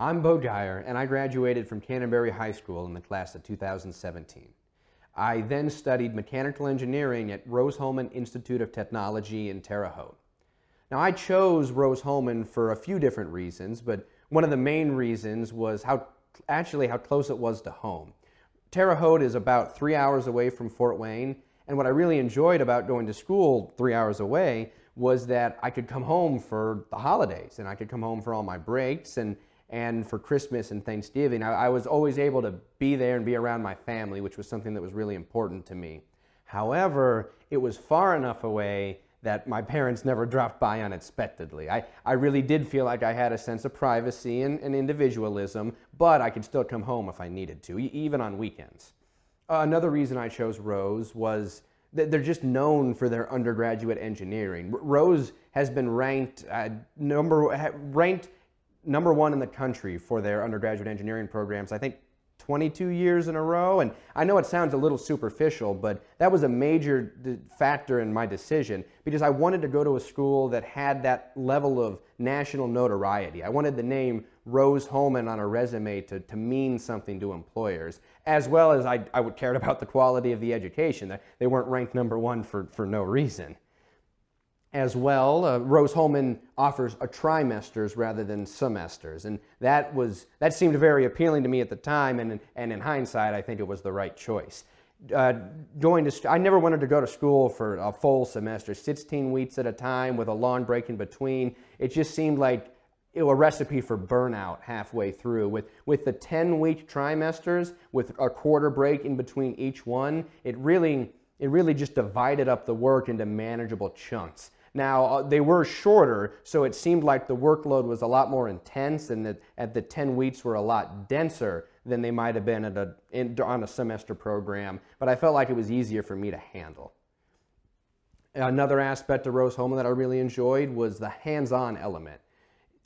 I'm Geyer, and I graduated from Canterbury High School in the class of 2017. I then studied mechanical engineering at Rose-Hulman Institute of Technology in Terre Haute. Now, I chose Rose-Hulman for a few different reasons, but one of the main reasons was how close it was to home. Terre Haute is about 3 hours away from Fort Wayne, and what I really enjoyed about going to school 3 hours away was that I could come home for the holidays, and I could come home for all my breaks, and for Christmas and Thanksgiving. I was always able to be there and be around my family, which was something that was really important to me. However, it was far enough away that my parents never dropped by unexpectedly. I really did feel like I had a sense of privacy and individualism, but I could still come home if I needed to, even on weekends. Another reason I chose Rose was that they're just known for their undergraduate engineering. Rose has been ranked number one in the country for their undergraduate engineering programs, I think 22 years in a row. And I know it sounds a little superficial, but that was a major factor in my decision because I wanted to go to a school that had that level of national notoriety. I wanted the name Rose-Hulman on a resume to mean something to employers, as well as I cared about the quality of the education. They weren't ranked number one for no reason. As well, Rose-Hulman offers a trimesters rather than semesters, and that seemed very appealing to me at the time, and in hindsight, I think it was the right choice. I never wanted to go to school for a full semester, 16 weeks at a time with a long break in between. It just seemed like a recipe for burnout halfway through. With the 10-week trimesters, with a quarter break in between each one, it really just divided up the work into manageable chunks. Now, they were shorter, so it seemed like the workload was a lot more intense and that at the 10 weeks were a lot denser than they might have been on a semester program, but I felt like it was easier for me to handle. Another aspect of Rose-Hulman that I really enjoyed was the hands-on element.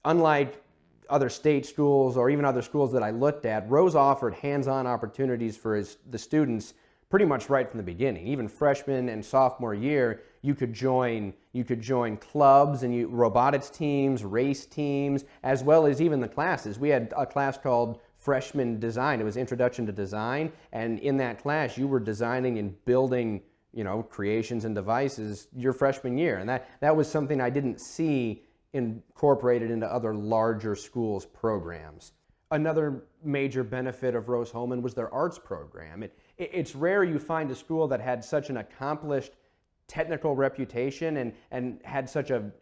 Unlike other state schools or even other schools that I looked at, Rose offered hands-on opportunities for the students pretty much right from the beginning. Even freshman and sophomore year, you could join clubs and robotics teams, race teams, as well as even the classes. We had a class called Freshman Design. It was Introduction to Design, and in that class, you were designing and building, creations and devices your freshman year, and that was something I didn't see incorporated into other larger schools' programs. Another major benefit of Rose-Hulman was their arts program. It's rare you find a school that had such an accomplished technical reputation and had such an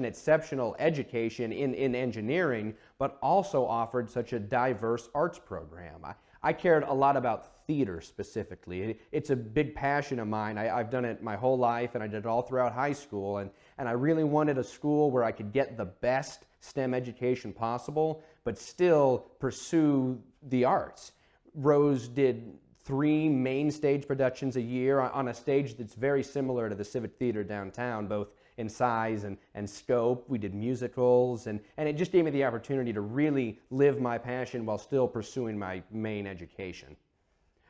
exceptional education in engineering, but also offered such a diverse arts program. I cared a lot about theater specifically. It's a big passion of mine. I've done it my whole life, and I did it all throughout high school, and I really wanted a school where I could get the best STEM education possible, but still pursue the arts. Rose did 3 main stage productions a year on a stage that's very similar to the Civic Theater downtown, both in size and scope. We did musicals, and it just gave me the opportunity to really live my passion while still pursuing my main education.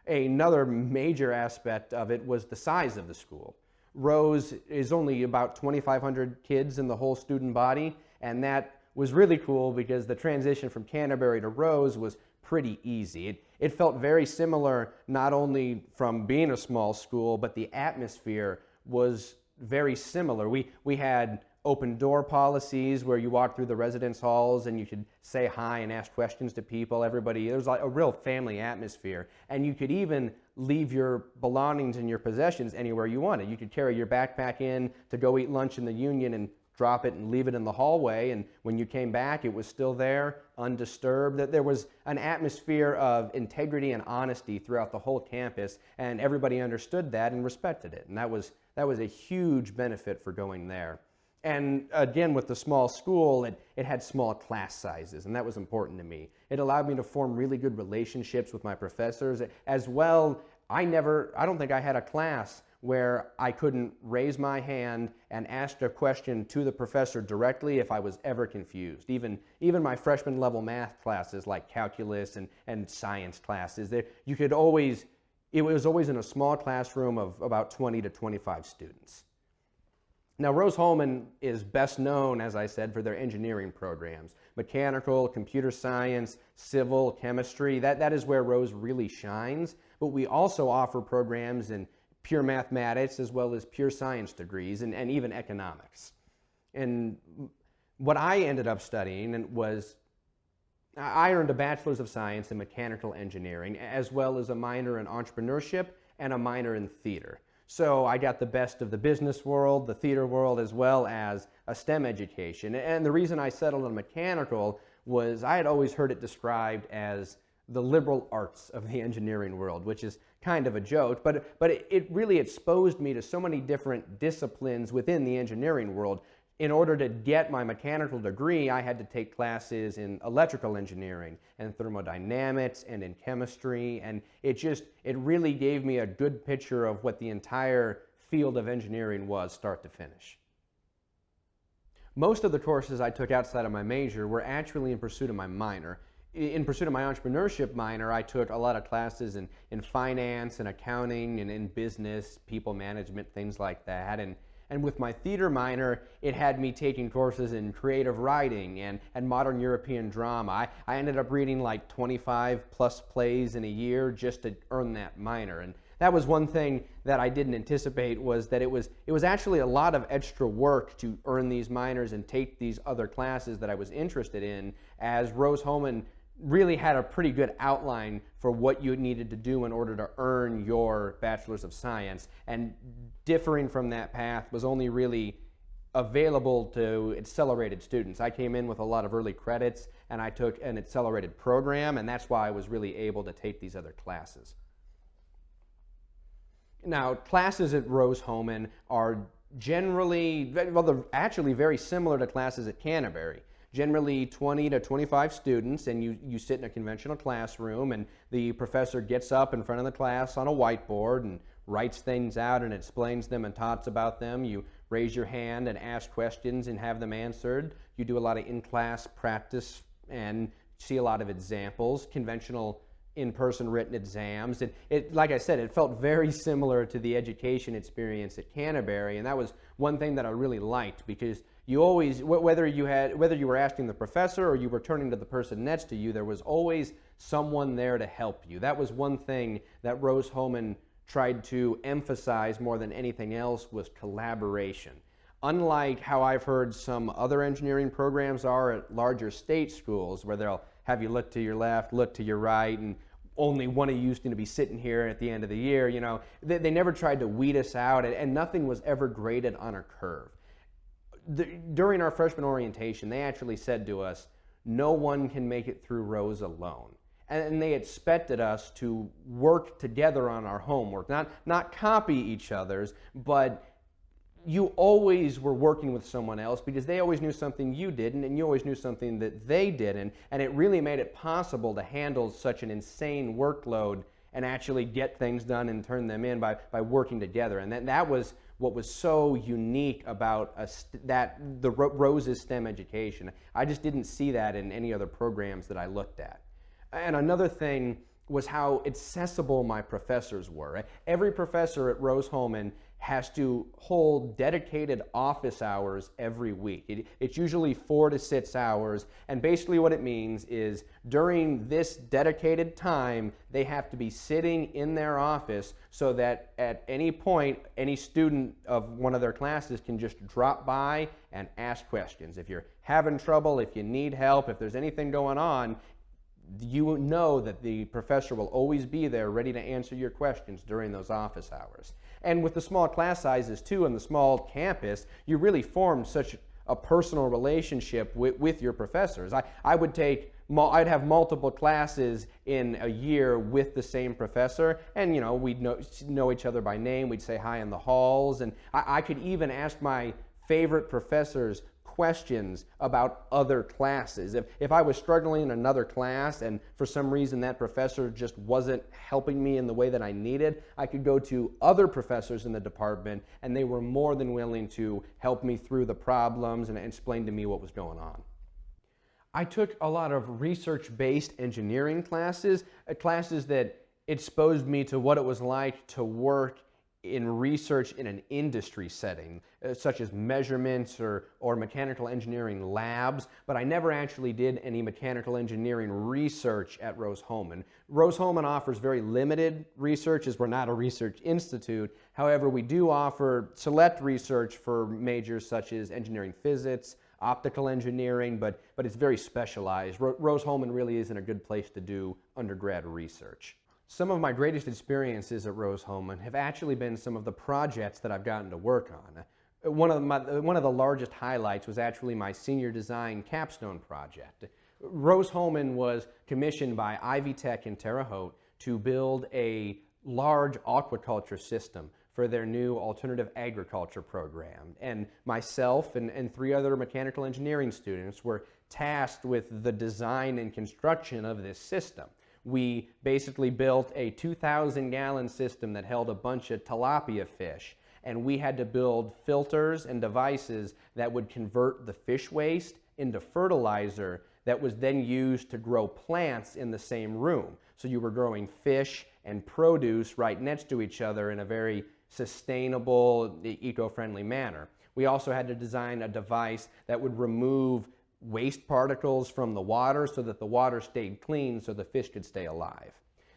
Another major aspect of it was the size of the school. Rose is only about 2,500 kids in the whole student body, and that was really cool because the transition from Canterbury to Rose was pretty easy. It felt very similar, not only from being a small school, but the atmosphere was very similar. We had open door policies where you walked through the residence halls and you could say hi and ask questions to people. There was like a real family atmosphere, and you could even leave your belongings and your possessions anywhere you wanted. You could carry your backpack in to go eat lunch in the Union and drop it and leave it in the hallway, and when you came back, it was still there, undisturbed. That there was an atmosphere of integrity and honesty throughout the whole campus, and everybody understood that and respected it, and that was a huge benefit for going there. And again, with the small school, it had small class sizes, and that was important to me. It allowed me to form really good relationships with my professors. As well, I don't think I had a class where I couldn't raise my hand and ask a question to the professor directly if I was ever confused. Even my freshman level math classes like calculus and science classes, it was always in a small classroom of about 20 to 25 students. Now, Rose-Hulman is best known, as I said, for their engineering programs. Mechanical, computer science, civil, chemistry, that is where Rose really shines. But we also offer programs in pure mathematics as well as pure science degrees and even economics. And what I ended up studying was I earned a bachelor's of science in mechanical engineering as well as a minor in entrepreneurship and a minor in theater. So I got the best of the business world, the theater world, as well as a STEM education. And the reason I settled on mechanical was I had always heard it described as the liberal arts of the engineering world, which is kind of a joke, but it really exposed me to so many different disciplines within the engineering world. In order to get my mechanical degree, I had to take classes in electrical engineering and thermodynamics and in chemistry, and it really gave me a good picture of what the entire field of engineering was, start to finish. Most of the courses I took outside of my major were actually in pursuit of my minor. In pursuit of my entrepreneurship minor, I took a lot of classes in finance and accounting and in business, people management, things like that. And with my theater minor, it had me taking courses in creative writing and modern European drama. I ended up reading like 25 plus plays in a year just to earn that minor. And that was one thing that I didn't anticipate, was that it was actually a lot of extra work to earn these minors and take these other classes that I was interested in, as Rose-Hulman really had a pretty good outline for what you needed to do in order to earn your Bachelor's of Science, and differing from that path was only really available to accelerated students. I came in with a lot of early credits and I took an accelerated program, and that's why I was really able to take these other classes. Now, classes at Rose-Hulman are generally, well, they're actually very similar to classes at Canterbury. Generally 20 to 25 students, and you sit in a conventional classroom, and the professor gets up in front of the class on a whiteboard and writes things out and explains them and talks about them. You raise your hand and ask questions and have them answered. You do a lot of in-class practice and see a lot of examples, conventional in-person written exams. Like I said, it felt very similar to the education experience at Canterbury, and that was one thing that I really liked, because you always, whether you were asking the professor or you were turning to the person next to you, there was always someone there to help you. That was one thing that Rose-Hulman tried to emphasize more than anything else, was collaboration. Unlike how I've heard some other engineering programs are at larger state schools, where they'll have you look to your left, look to your right, and only one of you is going to be sitting here at the end of the year, they never tried to weed us out, and nothing was ever graded on a curve. During our freshman orientation, they actually said to us, no one can make it through Rose alone. And they expected us to work together on our homework, not copy each other's, but you always were working with someone else, because they always knew something you didn't, and you always knew something that they didn't, and it really made it possible to handle such an insane workload and actually get things done and turn them in by working together. And that was what was so unique about the Rose's STEM education. I just didn't see that in any other programs that I looked at. And another thing was how accessible my professors were. Every professor at Rose-Hulman has to hold dedicated office hours every week. It's usually 4 to 6 hours, and basically what it means is during this dedicated time, they have to be sitting in their office so that at any point, any student of one of their classes can just drop by and ask questions. If you're having trouble, if you need help, if there's anything going on, you know that the professor will always be there ready to answer your questions during those office hours. And with the small class sizes too, and the small campus, you really form such a personal relationship with your professors. I'd have multiple classes in a year with the same professor, and we'd know each other by name. We'd say hi in the halls, and I could even ask my favorite professors questions about other classes. If I was struggling in another class and for some reason that professor just wasn't helping me in the way that I needed, I could go to other professors in the department, and they were more than willing to help me through the problems and explain to me what was going on. I took a lot of research-based engineering classes that exposed me to what it was like to work in research in an industry setting, such as measurements or mechanical engineering labs, but I never actually did any mechanical engineering research at Rose-Hulman. Rose-Hulman offers very limited research, as we're not a research institute. However, we do offer select research for majors such as engineering physics, optical engineering, but it's very specialized. Rose-Hulman really isn't a good place to do undergrad research. Some of my greatest experiences at Rose-Hulman have actually been some of the projects that I've gotten to work on. One of the largest highlights was actually my senior design capstone project. Rose-Hulman was commissioned by Ivy Tech in Terre Haute to build a large aquaculture system for their new alternative agriculture program. And myself and 3 other mechanical engineering students were tasked with the design and construction of this system. We basically built a 2,000-gallon system that held a bunch of tilapia fish, and we had to build filters and devices that would convert the fish waste into fertilizer that was then used to grow plants in the same room. So you were growing fish and produce right next to each other in a very sustainable, eco-friendly manner. We also had to design a device that would remove waste particles from the water so that the water stayed clean so the fish could stay alive.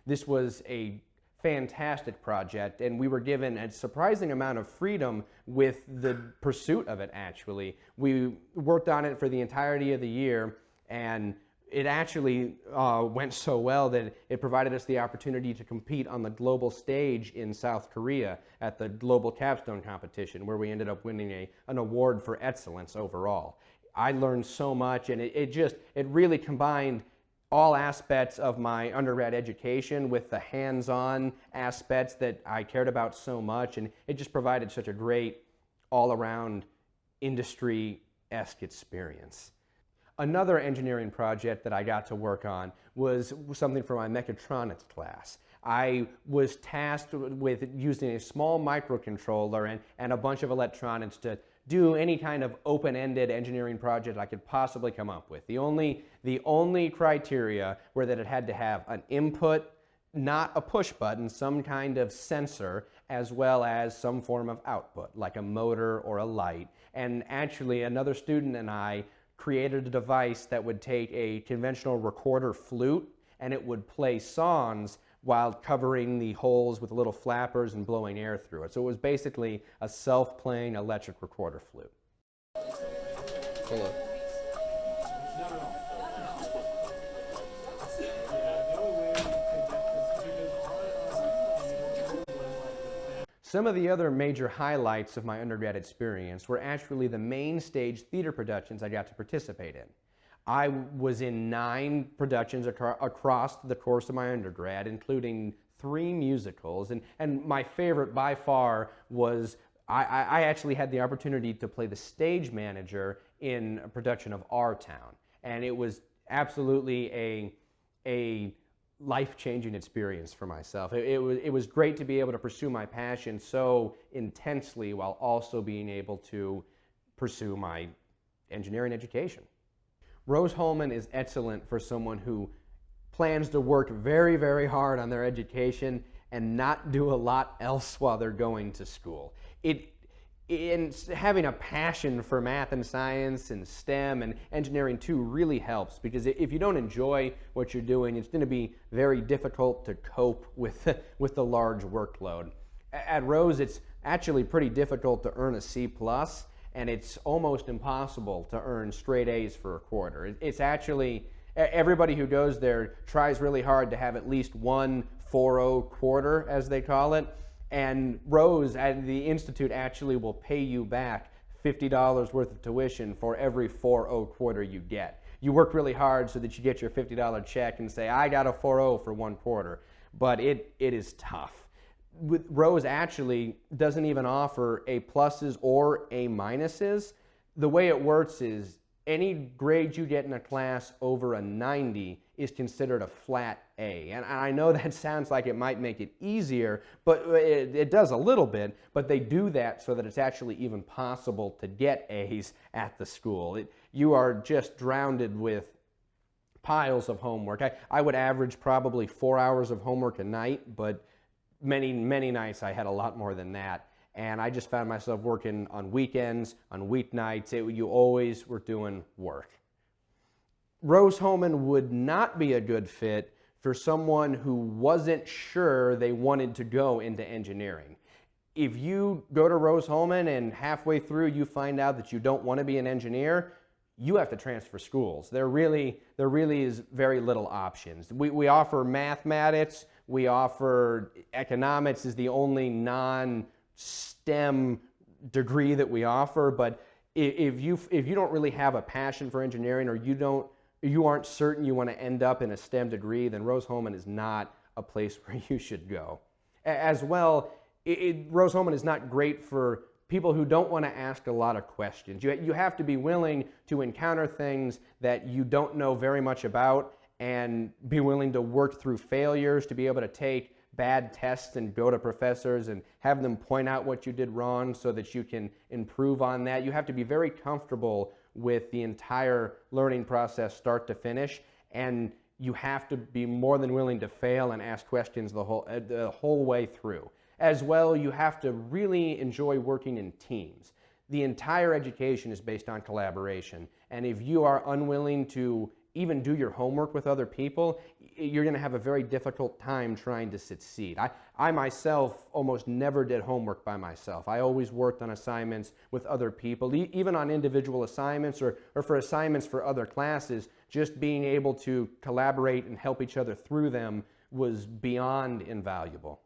This was a fantastic project, and we were given a surprising amount of freedom with the pursuit of it, actually. We worked on it for the entirety of the year, and it actually went so well that it provided us the opportunity to compete on the global stage in South Korea at the Global Capstone Competition, where we ended up winning an award for excellence overall. I learned so much, and it really combined all aspects of my undergrad education with the hands-on aspects that I cared about so much, and it just provided such a great all-around industry-esque experience. Another engineering project that I got to work on was something for my mechatronics class. I was tasked with using a small microcontroller and a bunch of electronics to do any kind of open-ended engineering project I could possibly come up with. The only criteria were that it had to have an input, not a push button, some kind of sensor, as well as some form of output, like a motor or a light. And actually, another student and I created a device that would take a conventional recorder flute and it would play songs while covering the holes with little flappers and blowing air through it. So it was basically a self-playing electric recorder flute. Hello. Some of the other major highlights of my undergrad experience were actually the main stage theater productions I got to participate in. I was in 9 productions across the course of my undergrad, including 3 musicals, and my favorite by far was I actually had the opportunity to play the stage manager in a production of Our Town, and it was absolutely a life-changing experience for myself. It was great to be able to pursue my passion so intensely while also being able to pursue my engineering education. Rose-Hulman is excellent for someone who plans to work very, very hard on their education and not do a lot else while they're going to school. Having a passion for math and science and STEM and engineering too really helps, because if you don't enjoy what you're doing, it's going to be very difficult to cope with the large workload. At Rose, it's actually pretty difficult to earn a C+, and it's almost impossible to earn straight A's for a quarter. It's actually, everybody who goes there tries really hard to have at least one 4.0 quarter, as they call it, and Rose at the Institute actually will pay you back $50 worth of tuition for every 4.0 quarter you get. You work really hard so that you get your $50 check and say, I got a 4.0 for 1 quarter, but it is tough. Rose actually doesn't even offer A pluses or A minuses. The way it works is any grade you get in a class over a 90 is considered a flat A. And I know that sounds like it might make it easier, but it does a little bit, but they do that so that it's actually even possible to get A's at the school. You are just drowned with piles of homework. I would average probably 4 hours of homework a night, but many nights I had a lot more than that. And I just found myself working on weekends, on weeknights. You always were doing work. Rose-Hulman would not be a good fit for someone who wasn't sure they wanted to go into engineering. If you go to Rose-Hulman and halfway through you find out that you don't want to be an engineer, you have to transfer schools. There really is very little options. We offer mathematics, we offer economics is the only non-STEM degree that we offer, but if you don't really have a passion for engineering, or you aren't certain you want to end up in a STEM degree, then Rose-Hulman is not a place where you should go. As well, Rose-Hulman is not great for people who don't want to ask a lot of questions. You have to be willing to encounter things that you don't know very much about, and be willing to work through failures, to be able to take bad tests and go to professors and have them point out what you did wrong so that you can improve on that. You have to be very comfortable with the entire learning process start to finish, and you have to be more than willing to fail and ask questions the whole way through. As well, you have to really enjoy working in teams. The entire education is based on collaboration, and if you are unwilling to even do your homework with other people, you're going to have a very difficult time trying to succeed. I myself almost never did homework by myself. I always worked on assignments with other people, even on individual assignments or for assignments for other classes. Just being able to collaborate and help each other through them was beyond invaluable.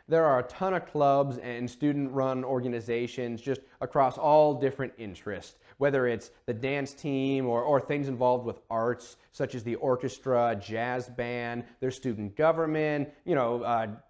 There are a ton of clubs and student-run organizations just across all different interests, whether it's the dance team or things involved with arts, such as the orchestra, jazz band, there's student government,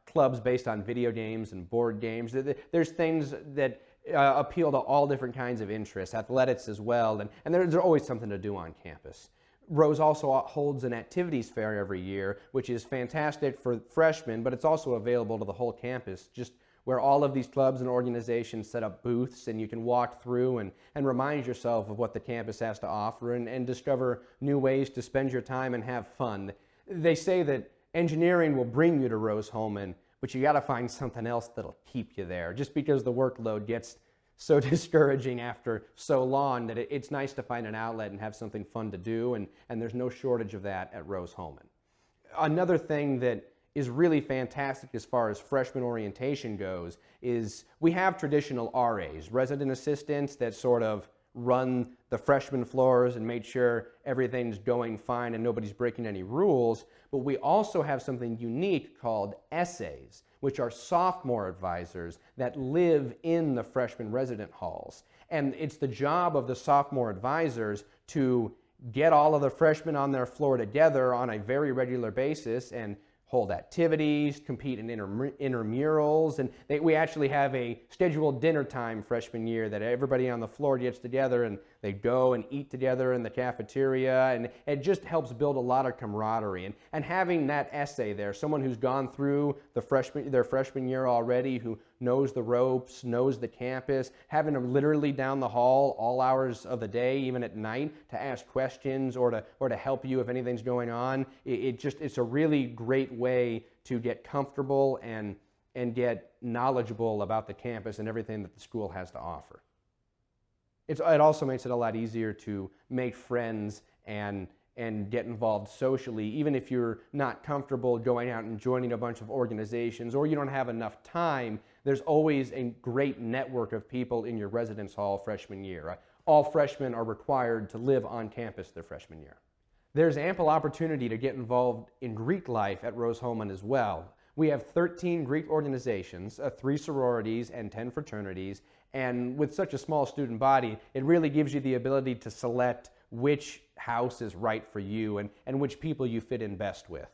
clubs based on video games and board games. There's things that appeal to all different kinds of interests, athletics as well, and there's always something to do on campus. Rose also holds an activities fair every year, which is fantastic for freshmen, but it's also available to the whole campus, just where all of these clubs and organizations set up booths, and you can walk through and remind yourself of what the campus has to offer and discover new ways to spend your time and have fun. They say that engineering will bring you to Rose-Hulman, but you got to find something else that'll keep you there, just because the workload gets so discouraging after so long that it's nice to find an outlet and have something fun to do, and there's no shortage of that at Rose-Hulman. Another thing that is really fantastic as far as freshman orientation goes is we have traditional RAs, resident assistants, that sort of run the freshman floors and make sure everything's going fine and nobody's breaking any rules, but we also have something unique called essays, which are sophomore advisors that live in the freshman resident halls. And it's the job of the sophomore advisors to get all of the freshmen on their floor together on a very regular basis and hold activities, compete in intramurals, and we actually have a scheduled dinner time freshman year that everybody on the floor gets together and they go and eat together in the cafeteria, and it just helps build a lot of camaraderie. And having that essay there, someone who's gone through their freshman year already, who knows the ropes, knows the campus, having them literally down the hall all hours of the day, even at night, to ask questions or to help you if anything's going on. It's a really great way to get comfortable and get knowledgeable about the campus and everything that the school has to offer. It also makes it a lot easier to make friends and get involved socially, even if you're not comfortable going out and joining a bunch of organizations or you don't have enough time. There's always a great network of people in your residence hall freshman year. All freshmen are required to live on campus their freshman year. There's ample opportunity to get involved in Greek life at Rose-Hulman as well. We have 13 Greek organizations, 3 sororities, and 10 fraternities, and with such a small student body, it really gives you the ability to select which house is right for you and which people you fit in best with.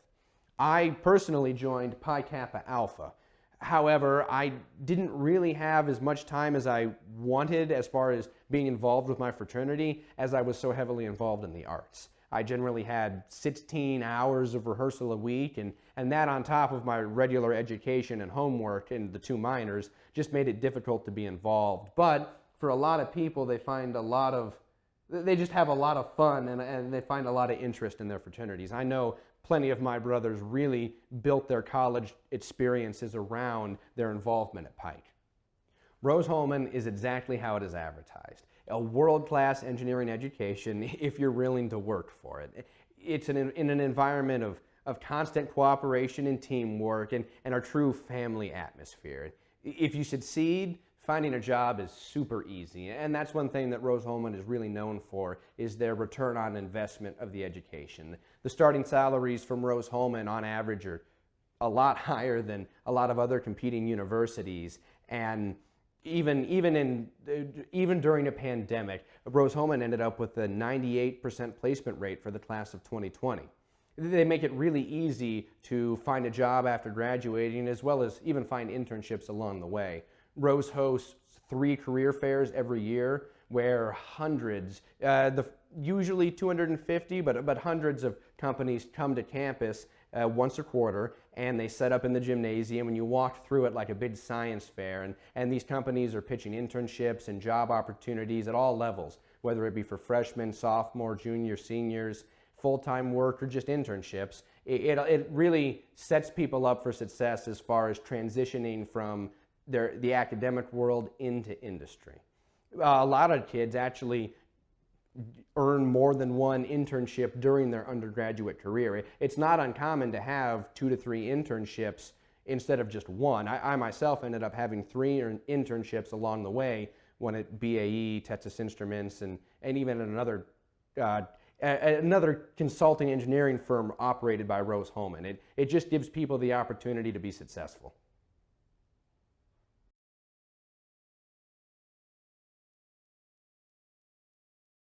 I personally joined Pi Kappa Alpha. However, I didn't really have as much time as I wanted as far as being involved with my fraternity, as I was so heavily involved in the arts. I generally had 16 hours of rehearsal a week, and that on top of my regular education and homework and the 2 minors just made it difficult to be involved. But for a lot of people, they find a lot of They just have a lot of fun, and they find a lot of interest in their fraternities. I know plenty of my brothers really built their college experiences around their involvement at Pike. Rose-Hulman is exactly how it is advertised. A world-class engineering education if you're willing to work for it. It's in an environment of constant cooperation and teamwork and our true family atmosphere. If you succeed, finding a job is super easy, and that's one thing that Rose-Hulman is really known for, is their return on investment of the education. The starting salaries from Rose-Hulman on average are a lot higher than a lot of other competing universities, and even during a pandemic, Rose-Hulman ended up with a 98% placement rate for the class of 2020. They make it really easy to find a job after graduating, as well as even find internships along the way. Rose hosts 3 career fairs every year where hundreds, usually 250, but hundreds of companies come to campus once a quarter, and they set up in the gymnasium, and you walk through it like a big science fair, and these companies are pitching internships and job opportunities at all levels, whether it be for freshmen, sophomore, junior, seniors, full-time work, or just internships. It really sets people up for success as far as transitioning from the academic world into industry. A lot of kids actually earn more than one internship during their undergraduate career. It's not uncommon to have 2 to 3 internships instead of just one. I myself ended up having 3 internships along the way, one at BAE, Texas Instruments, and even another consulting engineering firm operated by Rose-Hulman. It just gives people the opportunity to be successful.